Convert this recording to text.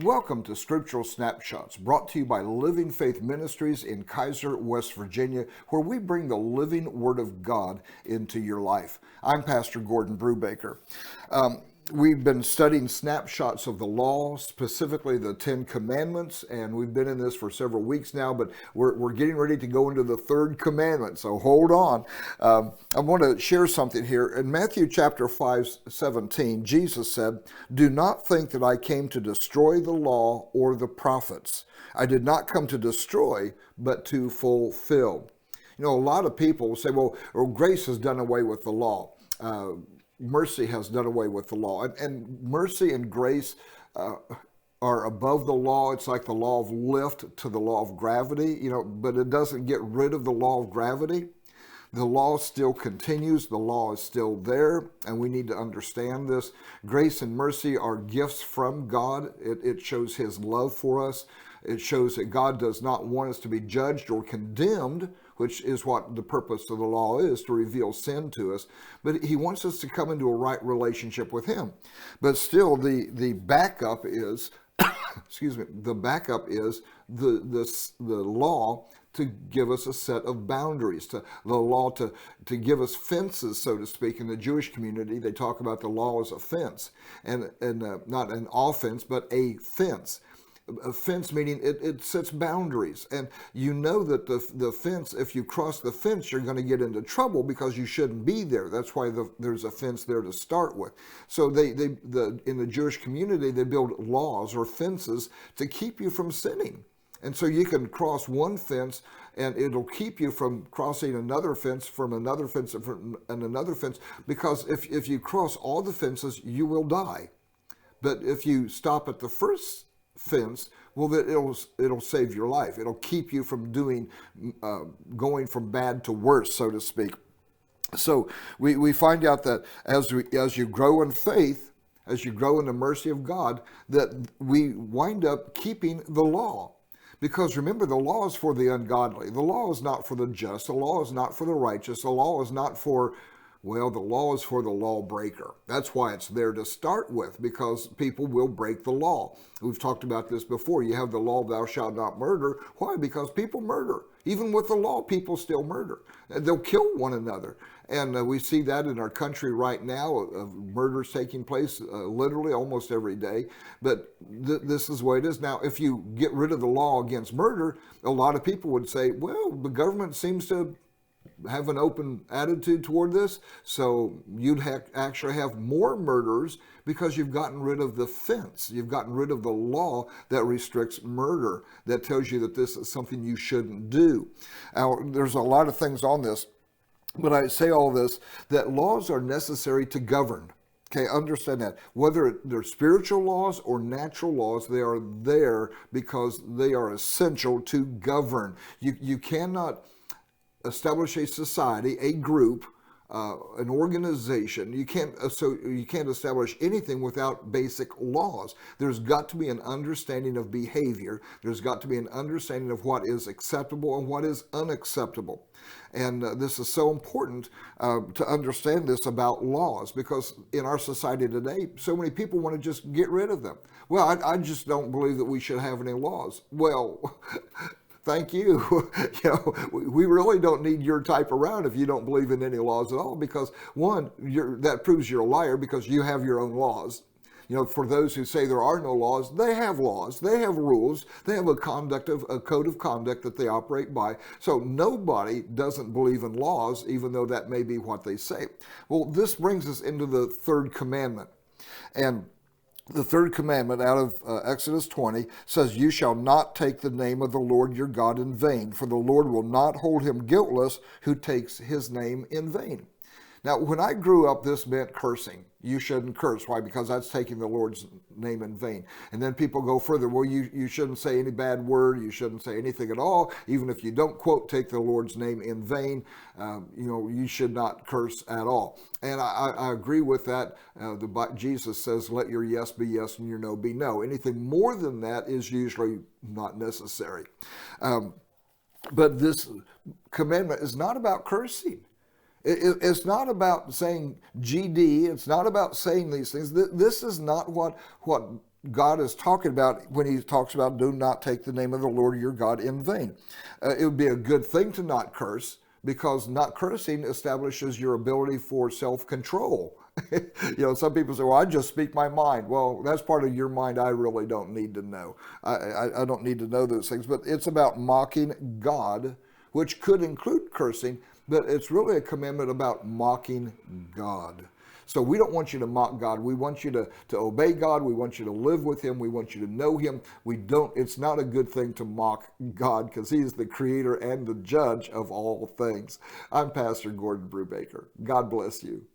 Welcome to Scriptural Snapshots, brought to you by Living Faith Ministries in Kaiser, West Virginia, where we bring the living Word of God into your life. I'm Pastor Gordon Brubaker. We've been studying snapshots of the law, specifically the Ten Commandments, and we've been in this for several weeks now, but we're getting ready to go into the third commandment, so hold on. I want to share something here. In Matthew chapter 5:17, Jesus said, "Do not think that I came to destroy the law or the prophets. I did not come to destroy, but to fulfill." You know, a lot of people will say, well, grace has done away with the law. Mercy has done away with the law. And mercy and grace are above the law. It's like the law of lift to the law of gravity, but it doesn't get rid of the law of gravity. The law still continues. The law is still there, and we need to understand this. Grace and mercy are gifts from God. It shows His love for us. It shows that God does not want us to be judged or condemned, which is what the purpose of the law is, to reveal sin to us. But He wants us to come into a right relationship with Him. But still, the backup is, the backup is the law to give us a set of boundaries, the law to give us fences, so to speak. In the Jewish community, they talk about the law as a fence, and not an offense, but a fence. A fence meaning it sets boundaries, and you know that the fence, if you cross the fence, you're going to get into trouble because you shouldn't be there. That's why there's a fence there to start with. So in the Jewish community, they build laws or fences to keep you from sinning. And so you can cross one fence, and it'll keep you from crossing another fence, from another fence, and another fence, because if you cross all the fences, you will die. But if you stop at the first fence, well, that it'll save your life. It'll keep you from going from bad to worse, so to speak. So we find out that as you grow in faith, as you grow in the mercy of God, that we wind up keeping the law. Because remember, the law is for the ungodly. The law is not for the just. The law is not for the righteous. The law is not for, the law is for the lawbreaker. That's why it's there to start with, because people will break the law. We've talked about this before. You have the law, thou shalt not murder. Why? Because people murder. Even with the law, people still murder. They'll kill one another. And we see that in our country right now, of murders taking place literally almost every day. But this is the way it is. Now, if you get rid of the law against murder, a lot of people would say, well, the government seems to have an open attitude toward this, so you'd actually have more murders because you've gotten rid of the fence. You've gotten rid of the law that restricts murder, that tells you that this is something you shouldn't do. Now, there's a lot of things on this, but I say all this, that laws are necessary to govern. Okay, understand that. Whether they're spiritual laws or natural laws, they are there because they are essential to govern. You cannot establish a society, a group, an organization. You can't establish anything without basic laws. There's got to be an understanding of behavior. There's got to be an understanding of what is acceptable and what is unacceptable. And this is so important to understand this about laws, because in our society today, so many people want to just get rid of them. Well, I just don't believe that we should have any laws. Well, thank you. We really don't need your type around if you don't believe in any laws at all, because one, that proves you're a liar, because you have your own laws. For those who say there are no laws, they have laws, they have rules, they have a code of conduct that they operate by. So nobody doesn't believe in laws, even though that may be what they say. Well, this brings us into the third commandment. And the third commandment out of Exodus 20 says, "You shall not take the name of the Lord your God in vain, for the Lord will not hold him guiltless who takes his name in vain." Now, when I grew up, this meant cursing. You shouldn't curse. Why? Because that's taking the Lord's name in vain. And then people go further. Well, you shouldn't say any bad word. You shouldn't say anything at all. Even if you don't, quote, take the Lord's name in vain, you should not curse at all. And I agree with that. Jesus says, let your yes be yes and your no be no. Anything more than that is usually not necessary. But this commandment is not about cursing. It's not about saying GD. It's not about saying these things. This is not what God is talking about when he talks about do not take the name of the Lord your God in vain. It would be a good thing to not curse, because not cursing establishes your ability for self-control. Some people say, well, I just speak my mind. Well, that's part of your mind I really don't need to know. I don't need to know those things, but it's about mocking God, which could include cursing, but it's really a commandment about mocking God. So we don't want you to mock God. We want you to obey God. We want you to live with him. We want you to know him. It's not a good thing to mock God, because he is the creator and the judge of all things. I'm Pastor Gordon Brubaker. God bless you.